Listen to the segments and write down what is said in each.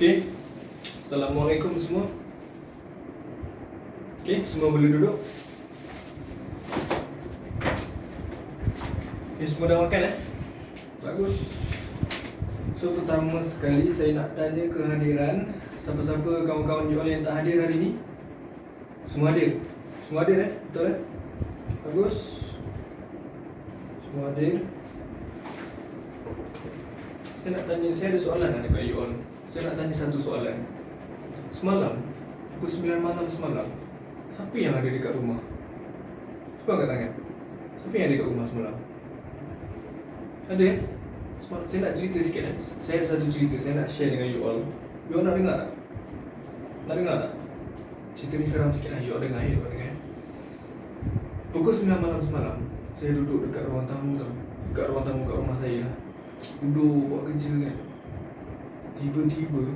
Okey. Assalamualaikum semua. Okey, semua boleh duduk. Okey, semua dah makan Bagus. So pertama sekali saya nak tanya kehadiran siapa-siapa kawan-kawan you all yang tak hadir hari ni. Semua hadir? Semua hadir Betul Bagus. Semua hadir. Saya nak tanya, saya ada soalan dekat you all. Saya nak tanya satu soalan. Semalam, pukul 9 malam semalam, siapa yang ada dekat rumah? Cuba angkat tangan. Siapa yang ada dekat rumah semalam? Ada Semalam, saya nak cerita sikit Saya ada satu cerita, saya nak share dengan you all. You all nak dengar tak? Nak dengar tak? Cerita ni seram sikit You all dengar you all dengar. Pukul 9 malam semalam, saya duduk dekat ruang tamu tau. Dekat ruang tamu kat rumah saya duduk buat kerja kan. Tiba-tiba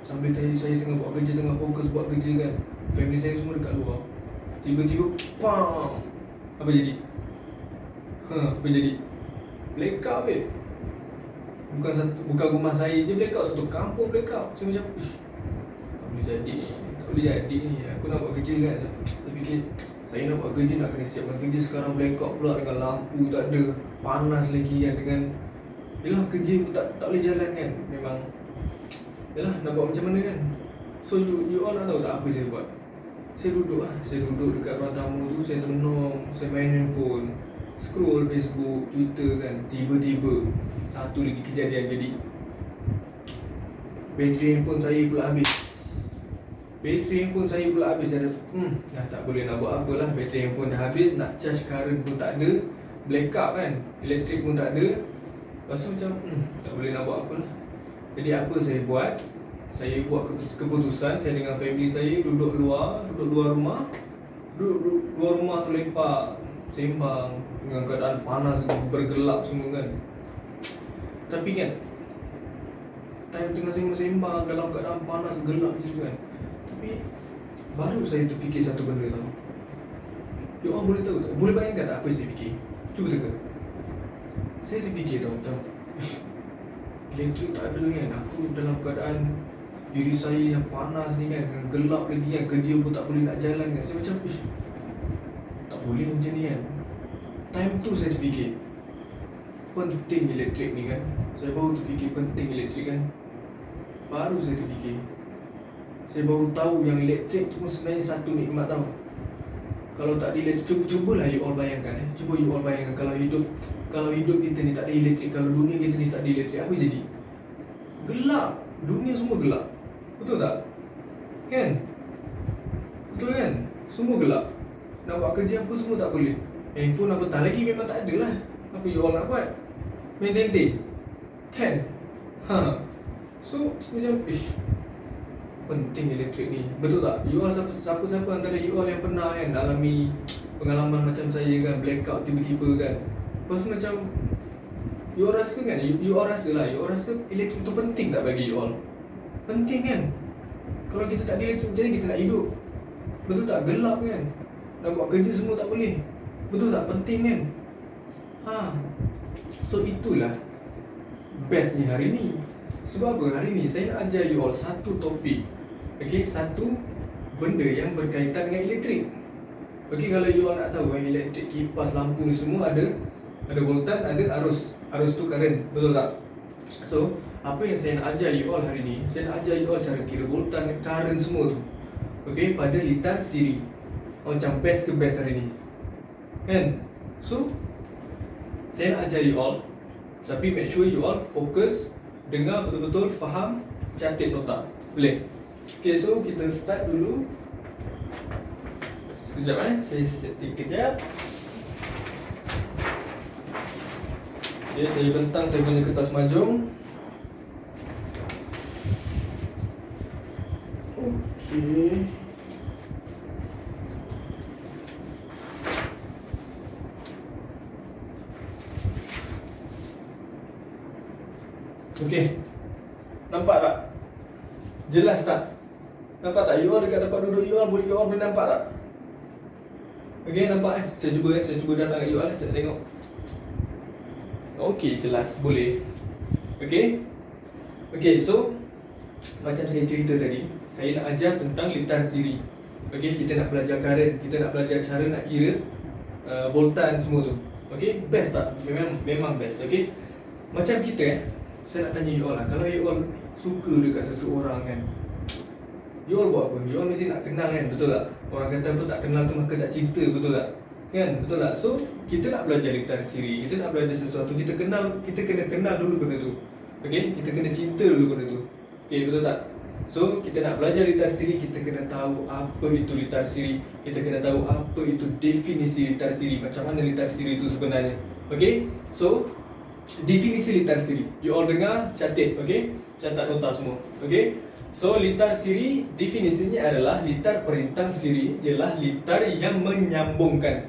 sambil saya tengah buat kerja, tengah fokus buat kerja kan, family saya semua dekat luar. Tiba-tiba pam. Apa jadi? Apa jadi? Blackout Bukan rumah saya je blackout, satu kampung blackout. Saya macam tak boleh jadi. Tak boleh jadi ni. Aku nak buat kerja kan. Saya fikir saya nak buat kerja, nak kena siapkan kerja. Sekarang blackout pula dengan lampu tak ada, panas lagi kan, dengan yelah kerja pun tak boleh jalan kan. Memang yelah nak buat macam mana kan. So you all nak tahu tak apa saya buat? Saya duduk dekat ruang tamu tu. Saya tenung, saya main handphone, scroll Facebook, Twitter kan. Tiba-tiba satu lagi kejadian jadi. Bateri handphone saya pula habis. Saya dah tak boleh nak buat apalah. Bateri handphone dah habis, nak charge current pun tak ada, blackout kan, elektrik pun tak ada. Lepas tu macam tak boleh nak buat apalah. Jadi apa saya buat? Saya buat keputusan. Saya dengan family saya duduk luar rumah. Duduk luar rumah tu lepak, sembang dengan keadaan panas, bergelap semua kan. Tapi kan time tengah sembang dalam keadaan panas, gelap je kan. Tapi baru saya terfikir satu benda tau. You all boleh tahu tak? Boleh bayangkan tak apa saya fikir? Cuba teka. Saya terfikir tau macam elektrik tak ada kan. Aku dalam keadaan diri saya yang panas ni kan, dengan gelap lagi kan, kerja pun tak boleh nak jalan kan. Saya macam tak boleh macam ni kan. Time tu saya terfikir penting elektrik ni kan. Saya baru terfikir penting elektrik kan. Baru saya terfikir. Saya baru tahu yang elektrik tu sebenarnya satu nikmat tau. Kalau tak ada elektrik, cubalah you all bayangkan Cuba you all bayangkan kalau hidup kita ni tak ada elektrik, kalau dunia kita ni tak ada elektrik, apa jadi? Gelap. Dunia semua gelap. Betul tak? Kan? Betul kan? Semua gelap. Nak buat kerja apa semua tak boleh. Handphone apatah lagi memang tak ada lah. Apa you all nak buat? Main tenting? Kan? So macam penting elektrik ni. Betul tak? You all siapa-siapa antara you all yang pernah kan alami pengalaman macam saya kan, blackout tiba-tiba kan. Lepas tu macam you all rasa kan, you all rasa elektrik tu penting tak bagi you all? Penting kan? Kalau kita tak ada elektrik, macam mana kita nak hidup? Betul tak? Gelap kan? Nak buat kerja semua tak boleh. Betul tak? Penting kan? So itulah bestnya hari ni. Sebab apa? Hari ni saya nak ajar you all satu topik. Okay, satu benda yang berkaitan dengan elektrik. Okay, kalau you all nak tahu elektrik, kipas, lampu ni semua ada voltan, ada arus. Arus tu current, betul tak? So, apa yang saya nak ajar you all hari ni, saya nak ajar you all cara kira voltan, current semua tu. Okay, pada litar siri. Macam best ke best hari ni. Kan? So, saya nak ajar you all. Tapi make sure you all fokus, dengar betul-betul, faham, catat nota. Boleh? Okay, so kita start dulu. Sekejap saya setting kejap. Okay, saya bentang saya punya kertas mahjong. Okay. Okay. Nampak tak? Jelas tak? Nampak tak? You all dekat tempat duduk you all boleh nampak tak? Okay, nampak Saya cuba datang kat you all. Saya tengok. Okay, jelas. Boleh. Okay, so macam saya cerita tadi, saya nak ajar tentang litar siri. Okey, kita nak belajar current, kita nak belajar cara nak kira voltan semua tu. Okey, best tak? Memang best. Okey. Macam kita saya nak tanya you all lah, kalau you all suka dekat seseorang kan, you all buat apa? You all mesti nak kenal kan, betul tak? Orang kata apa, tak kenal tu maka tak cinta, betul tak? Kan, betul tak? So, kita nak belajar litar siri, kita nak belajar sesuatu, kita kena kenal dulu benda tu. Okey, kita kena cinta dulu benda tu. Okey, betul tak? So, kita nak belajar litar siri, kita kena tahu apa itu litar siri, kita kena tahu apa itu definisi litar siri, macam mana litar siri itu sebenarnya. Okey, so definisi litar siri, you all dengar, catat, okey? Catat nota semua, okey? So, litar siri definisinya adalah litar perintah siri ialah litar yang menyambungkan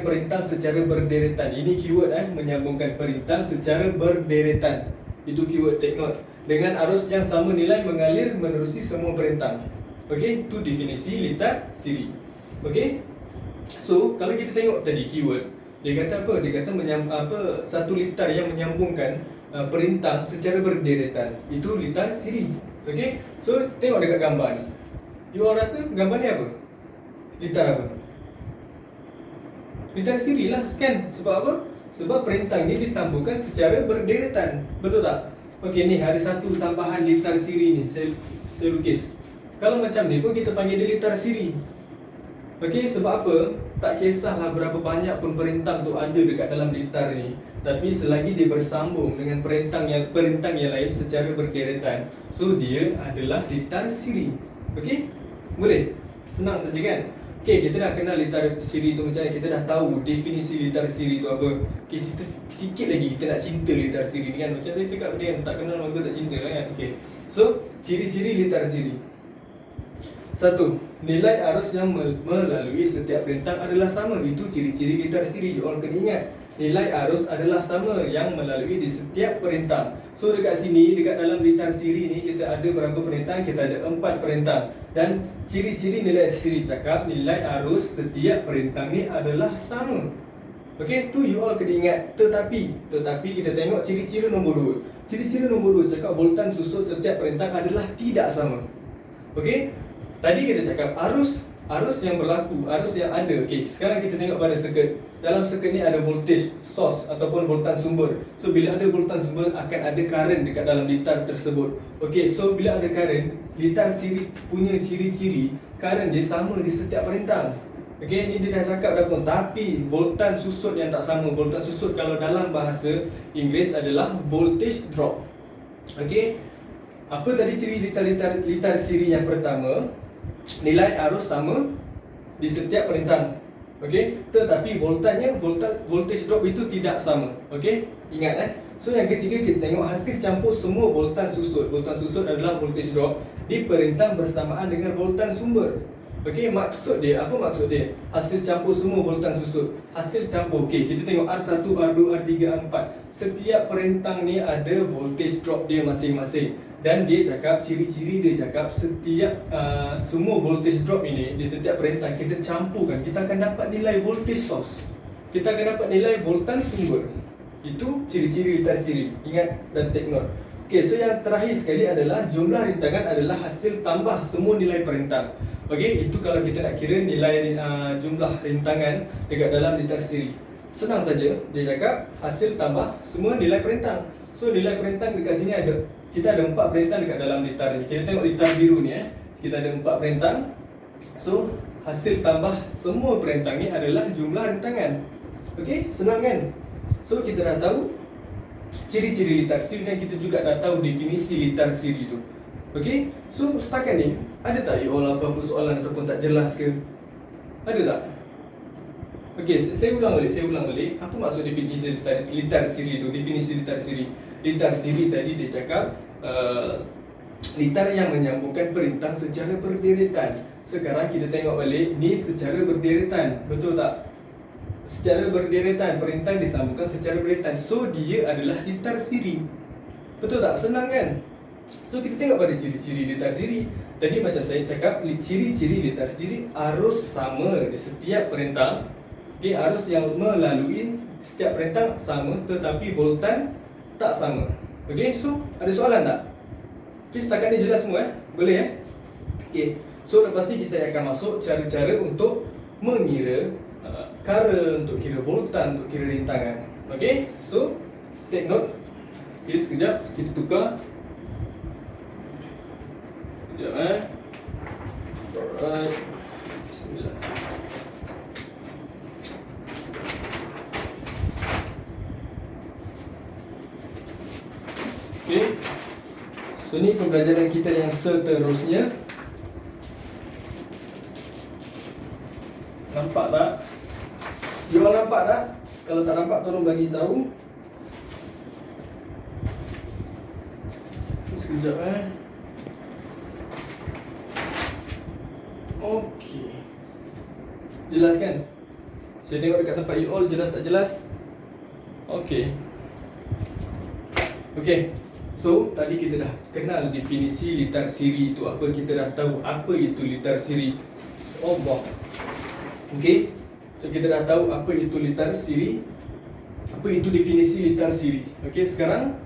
perintah secara berderetan. Ini keyword menyambungkan perintah secara berderetan. Itu keyword, take note. Dengan arus yang sama nilai mengalir menerusi semua perintah. Okey, itu definisi litar siri. Okey. So, kalau kita tengok tadi keyword, dia kata apa? Dia kata satu litar yang menyambungkan perintah secara berderetan. Itu litar siri. Okey. So, tengok dekat gambar ni. You all rasa gambar ni apa? Litar apa? Litar siri lah, kan? Sebab apa? Sebab perintah ni disambungkan secara berderetan. Betul tak? Okey, ni ada satu tambahan litar siri ni. Saya lukis. Kalau macam ni pun kita panggil dia litar siri. Okey, sebab apa? Tak kisahlah berapa banyak pun perintah tu ada dekat dalam litar ni, tapi selagi dia bersambung dengan perintah yang lain secara berderetan, so dia adalah litar siri. Okey? Boleh? Senang saja kan? Okey, kita dah kenal litar siri tu macam mana, kita dah tahu definisi litar siri tu apa. Okey, sikit lagi kita nak cinta litar siri ni kan. Macam saya cakap tadi kan, tak kenal maka tak cinta kan. Okey. So, ciri-ciri litar siri. 1. Nilai arus yang melalui setiap perintah adalah sama. Itu ciri-ciri litar siri. You all kena ingat, nilai arus adalah sama yang melalui di setiap perintah. So dekat sini, dekat dalam litar siri ni, kita ada berapa perintah? Kita ada 4 perintah. Dan ciri-ciri nilai siri cakap nilai arus setiap perintah ni adalah sama. Okey, tu you all kena ingat. Tetapi kita tengok ciri-ciri nombor 2. Ciri-ciri nombor 2 cakap voltan susut setiap perintah adalah tidak sama. Okey, tadi kita cakap arus yang berlaku, arus yang ada. Okey, sekarang kita tengok pada circuit. Dalam circuit ni ada voltage source ataupun voltan sumber. So bila ada voltan sumber akan ada current dekat dalam litar tersebut. Okey, so bila ada current, litar siri punya ciri-ciri current dia sama di setiap perintah. Okey, ni dia dah cakap dah pun, tapi voltan susut yang tak sama. Voltan susut kalau dalam bahasa Inggeris adalah voltage drop. Okey, apa tadi ciri litar siri yang pertama? Nilai arus sama di setiap perintah. Okey, tetapi voltage drop itu tidak sama. Okey, ingat So yang ketiga, kita tengok hasil campur semua voltan susut. Voltan susut adalah voltage drop di perintah bersamaan dengan voltan sumber. Okey, apa maksud dia? Hasil campur semua voltan susut. Hasil campur, okey, kita tengok R1, R2, R3, R4. Setiap perintah ni ada voltage drop dia masing-masing. Dan dia cakap, ciri-ciri dia cakap setiap semua voltage drop ini di setiap perintah kita campurkan, kita akan dapat nilai voltage source. Kita akan dapat nilai voltan sumber. Itu ciri-ciri litar siri. Ingat dan take note. Okey, so yang terakhir sekali adalah jumlah rintangan adalah hasil tambah semua nilai perintah. Okey, itu kalau kita nak kira nilai jumlah rintangan dekat dalam litar siri. Senang saja, dia cakap hasil tambah semua nilai perintah. So nilai perintah dekat sini ada, kita ada 4 perintah dekat dalam litar ni. Kita tengok litar biru ni kita ada 4 perintah. So hasil tambah semua perintah ni adalah jumlah rintangan. Okey, senang kan? So kita dah tahu ciri-ciri litar siri dan kita juga dah tahu definisi litar siri tu. Okey, so setakat ni ada tak you all apa-apa soalan ataupun tak jelas ke? Ada tak? Okey, saya ulang balik. Apa maksud definisi litar siri tu? Definisi litar siri. Litar siri tadi dia cakap litar yang menyambungkan perintah secara berderetan. Sekarang kita tengok balik ni secara berderetan. Betul tak? Secara berderetan, perintah disambungkan secara berderetan. So dia adalah litar siri. Betul tak? Senang kan? So kita tengok pada ciri-ciri litar siri. Tadi macam saya cakap, ciri-ciri litar siri arus sama di setiap perintah. Okay, arus yang melalui setiap perintah sama tetapi voltan tak sama. Okay, so ada soalan tak? Okay, setakat ni jelas semua Boleh Okay, so lepas ni saya akan masuk cara-cara untuk mengira current, untuk kira voltan, untuk kira rintangan. Okay, so take note. Okay, sekejap kita tukar. Sekejap Alright. Bismillah. Okay, so ni pembelajaran kita yang seterusnya. Nampak tak? You all nampak tak? Kalau tak nampak tolong bagi tahu. Sekejap Okey. Jelas kan? Saya tengok dekat tempat you all jelas tak jelas? Okey. Okey. So, tadi kita dah kenal definisi litar siri itu apa. Kita dah tahu apa itu litar siri. Allah. Okey. So, kita dah tahu apa itu litar siri. Apa itu definisi litar siri. Okey, sekarang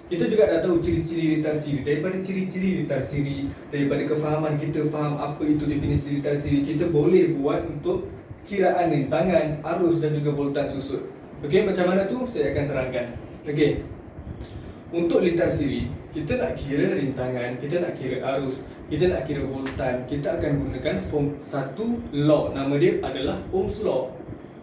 kita juga dah tahu ciri-ciri litar siri. Daripada ciri-ciri litar siri, daripada kefahaman kita faham apa itu definisi litar siri, kita boleh buat untuk kiraan rintangan, arus dan juga voltan susut. Okey, macam mana tu saya akan terangkan. Okey. Untuk litar siri, kita nak kira rintangan, kita nak kira arus, kita nak kira voltan, kita akan gunakan form satu law. Nama dia adalah Ohm's Law.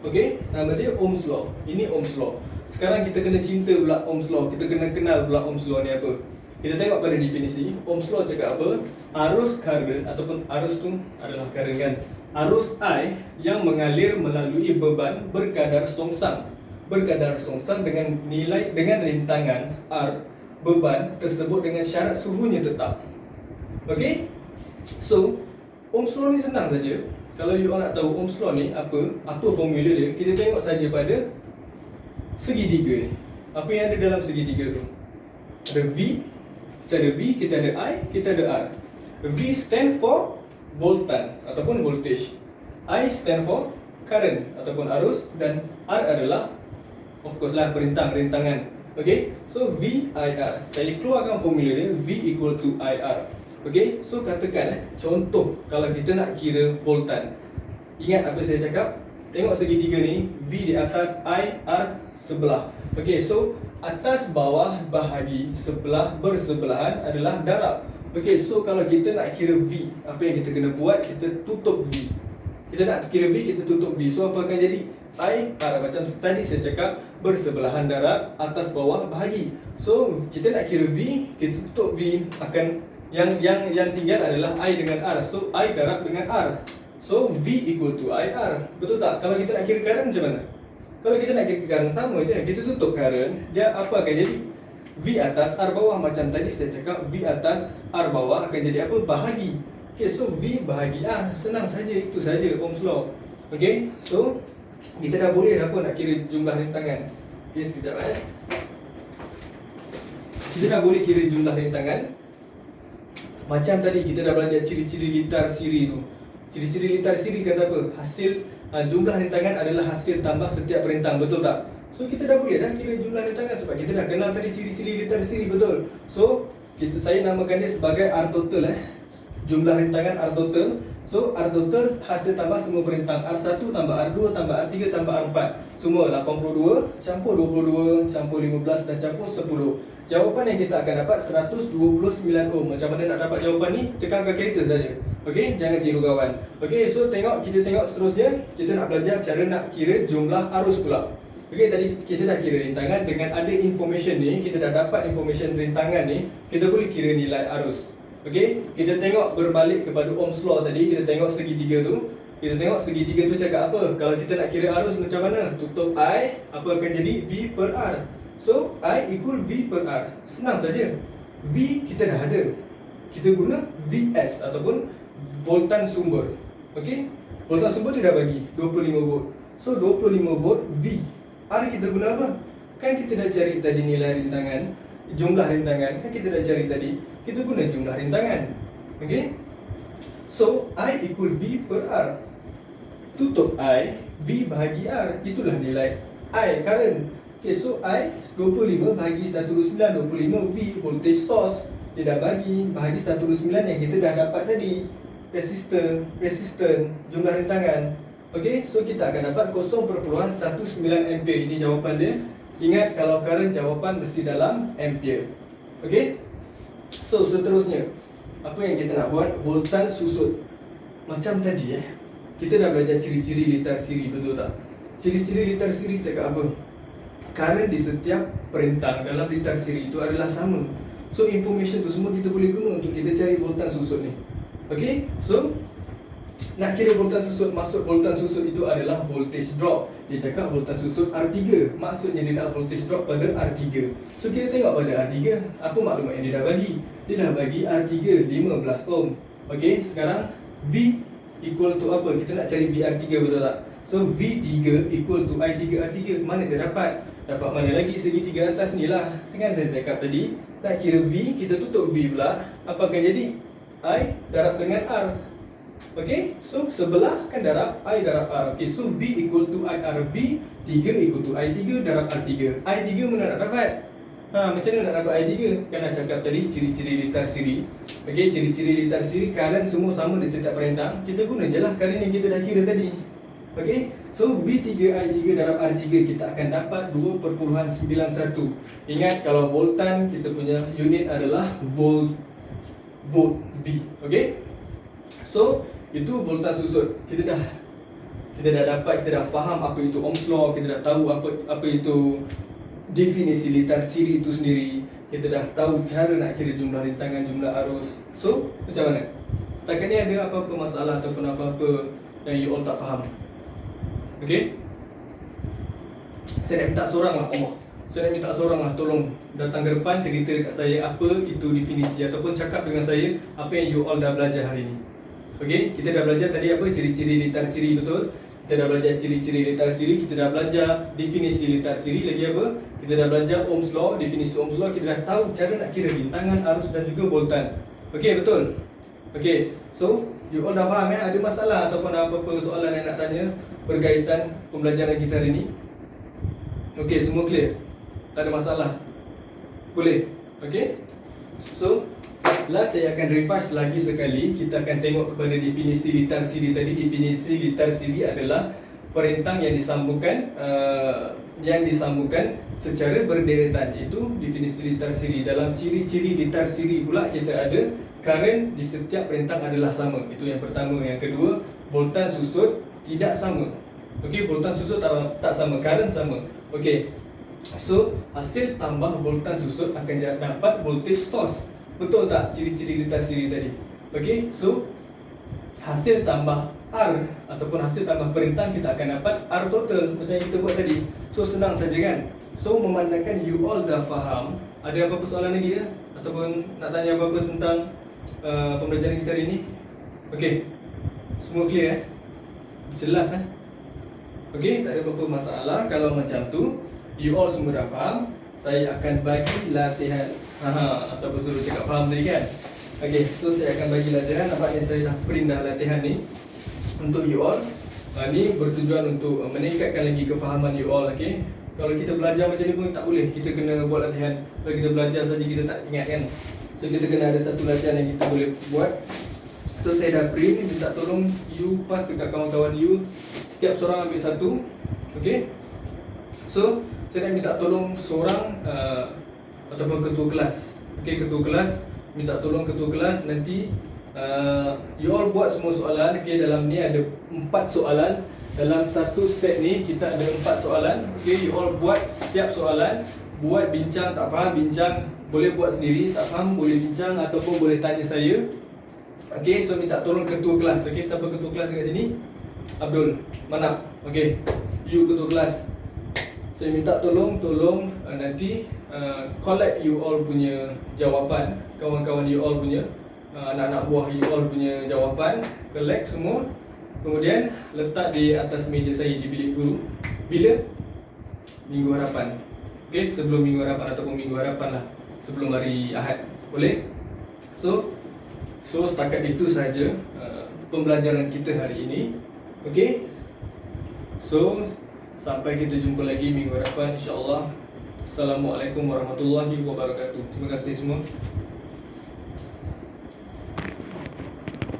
Okey, nama dia Ohm's Law. Ini Ohm's Law. Sekarang kita kena cinta pula Ohm's Law. Kita kena kenal pula Ohm's Law ni apa. Kita tengok pada definisi. Ohm's Law cakap apa? Arus current ataupun arus tu adalah current kan. Arus I yang mengalir melalui beban berkadar songsang. Berkadar songsang dengan nilai dengan rintangan R beban tersebut dengan syarat suhunya tetap. Okey? So, Ohm's Law ni senang saja. Kalau you all nak tahu Ohm's Law ni apa formula dia, kita tengok saja pada segitiga ni. Apa yang ada dalam segitiga tu? Ada V, kita ada V, kita ada I, kita ada R. V stand for voltan ataupun voltage. I stand for current ataupun arus dan R adalah of course lah rintangan. Okay, so VIR. Saya keluarkan formula dia, V equal to IR. Okay, so katakan contoh kalau kita nak kira voltan. Ingat apa saya cakap? Tengok segitiga ni, V di atas, IR sebelah. Okay, so atas bawah bahagi sebelah bersebelahan adalah darab. Okay, so kalau kita nak kira V, apa yang kita kena buat? Kita tutup V. Kita nak kira V, kita tutup V. So apa akan jadi? IR macam tadi saya cakap bersebelahan darab atas bawah bahagi. So kita nak kira V, kita tutup V, akan yang tinggal adalah I dengan R. So I darab dengan R. So V equal to IR. Betul tak? Kalau kita nak kira current macam mana? Kalau kita nak kira current sama je. Kita tutup current, dia apa akan jadi? V atas R bawah. Macam tadi saya cakap V atas R bawah akan jadi apa? Bahagi. Okay, so V bahagi R. Senang saja, itu saja Ohm's Law. Okay, so kita dah boleh dah pun nak kira jumlah rintangan. Okay, sekejap Kita dah boleh kira jumlah rintangan. Macam tadi kita dah belajar ciri-ciri litar siri tu. Ciri-ciri litar siri kata apa? Hasil jumlah rintangan adalah hasil tambah setiap rintang, betul tak? So kita dah boleh dah kira jumlah rintangan sebab kita dah kenal tadi ciri-ciri litar siri, betul? So saya namakan dia sebagai R total Jumlah rintangan R total. So R total hasil tambah semua perintang. R1 tambah R2 tambah R3 tambah R4. Semua 82 campur 22 campur 15 dan campur 10. Jawapan yang kita akan dapat 129 ohm. Macam mana nak dapat jawapan ni? Tekan kalkulator saja. Okey, jangan tiru kawan. Okey, so kita tengok seterusnya. Kita nak belajar cara nak kira jumlah arus pula. Okey, tadi kita dah kira rintangan. Dengan ada information ni, kita dah dapat information rintangan ni, kita boleh kira nilai arus. Okey, kita tengok berbalik kepada Ohm's Law tadi. Kita tengok segitiga tu. Kita tengok segitiga tu cakap apa? Kalau kita nak kira arus macam mana? Tutup I, apa akan jadi? V per R. So, I equal V per R. Senang saja. V kita dah ada. Kita guna VS ataupun voltan sumber. Okey? Voltan sumber dia dah bagi 25 volt. So, 25 volt V. R kita guna apa? Kan kita dah cari tadi nilai rintangan, jumlah rintangan. Kan kita dah cari tadi. Kita guna jumlah rintangan. Okey? So, I equal V per R. Tutup I, V bahagi R. Itulah nilai I, current. Okay, so I 25 bahagi 129, 25 V voltage source. Dia dah bahagi 1/9 yang kita dah dapat tadi. Resisten, jumlah rintangan. Okey, so kita akan dapat 0.19 ampere. Ini jawapan dia. Ingat, kalau current jawapan mesti dalam ampere. Okey. So seterusnya, apa yang kita nak buat? Voltan susut. Macam tadi kita dah belajar ciri-ciri litar siri, betul tak? Ciri-ciri litar siri cakap apa? Current di setiap perintang dalam litar siri itu adalah sama. So information tu semua kita boleh guna untuk kita cari voltan susut ni. Okey, so nak kira voltan susut, maksud voltan susut itu adalah voltage drop. Dia cakap voltan susut R3, maksudnya dia nak voltage drop pada R3. So kita tengok pada R3, apa maklumat yang dia dah bagi? Dia dah bagi R3 15 ohm. Okey, sekarang V equal to apa? Kita nak cari VR3, betul tak? So V3 equal to I3 R3. Mana saya dapat? Dapat mana lagi? Segitiga atas ni lah. Sekarang saya cakap tadi, nak kira V, kita tutup V pula. Apa akan jadi? I darab dengan R. Okey, so sebelah kan darab I darab R. Okey, so V equal to I R. V3 equal to I3 darab R3. I3 mana nak dapat? Macam mana nak dapat I3? Kan dah cakap tadi ciri-ciri litar siri. Okey, ciri-ciri litar siri, current semua sama di setiap perintang. Kita guna je lah current yang kita dah kira tadi. Okey, so V3 I3 darab R3 kita akan dapat 2.91. Ingat, kalau voltan kita punya unit adalah volt V. Okey, so itu voltan susut. Kita dah dapat, kita dah faham apa itu Ohm's law, kita dah tahu apa itu definisi litar siri itu sendiri. Kita dah tahu cara nak kira jumlah rintangan, jumlah arus. So, macam mana? Setakat ni ada apa-apa masalah ataupun apa-apa yang you all tak faham? Okey? Saya nak minta seorang lah, saya nak minta seorang lah, tolong datang ke depan, cerita dekat saya apa itu definisi, ataupun cakap dengan saya apa yang you all dah belajar hari ni. Okey, kita dah belajar tadi apa? Ciri-ciri litar siri, betul? Kita dah belajar ciri-ciri litar siri, kita dah belajar definisi litar siri, lagi apa? Kita dah belajar Ohm's law, definisi Ohm's law, kita dah tahu cara nak kira rintangan, arus dan juga voltan. Okey, betul? Okey, so you all dah faham Ada masalah ataupun apa-apa soalan yang nak tanya berkaitan pembelajaran kita hari ni? Okey, semua clear? Tak ada masalah? Boleh? Okey? So, last saya akan revise lagi sekali. Kita akan tengok kepada definisi litar siri tadi. Definisi litar siri adalah perintang yang disambungkan secara berderetan. Itu definisi litar siri. Dalam ciri-ciri litar siri pula kita ada current di setiap perintang adalah sama. Itu yang pertama. Yang kedua, voltan susut tidak sama. Okey, voltan susut tak sama, current sama. Okey. So, hasil tambah voltan susut akan dapat voltage source. Betul tak ciri-ciri litar siri tadi? Okey, so hasil tambah R ataupun hasil tambah perintang kita akan dapat R total macam yang kita buat tadi. So senang saja kan? So memandangkan you all dah faham, ada apa-apa soalan lagi ya? Ataupun nak tanya apa-apa tentang pembelajaran kita hari ini? Okey, semua clear Jelas Okey, tak ada apa-apa masalah. Kalau macam tu you all semua dah faham, saya akan bagi latihan. Siapa suruh cakap faham tadi kan? Okey, so saya akan bagi latihan. Nampaknya saya dah print dah latihan ni untuk you all. Ni bertujuan untuk meningkatkan lagi kefahaman you all. Okey, kalau kita belajar macam ni pun tak boleh. Kita kena buat latihan. Kalau kita belajar saja kita tak ingat kan? So kita kena ada satu latihan yang kita boleh buat. So saya dah print, minta tolong you pass dekat kawan-kawan you. Setiap seorang ambil satu. Okey, so saya nak minta tolong seorang ataupun ketua kelas. Okey, ketua kelas, minta tolong ketua kelas nanti you all buat semua soalan. Okey, dalam ni ada 4 soalan. Dalam satu set ni kita ada 4 soalan. Okey, you all buat setiap soalan. Buat bincang, tak faham bincang, boleh buat sendiri, tak faham boleh bincang ataupun boleh tanya saya. Okey, so minta tolong ketua kelas. Okey, siapa ketua kelas dekat sini? Abdul, Manap. Okey, you ketua kelas. Saya minta tolong nanti collect you all punya jawapan, kawan-kawan you all punya, anak-anak buah you all punya jawapan, collect semua. Kemudian letak di atas meja saya di bilik guru. Bila? Minggu harapan. Okey, sebelum minggu harapan ataupun minggu harapan lah, sebelum hari Ahad. Boleh? So setakat itu saja pembelajaran kita hari ini. Okey. So sampai kita jumpa lagi minggu harapan insya-Allah. Assalamualaikum warahmatullahi wabarakatuh. Terima kasih semua.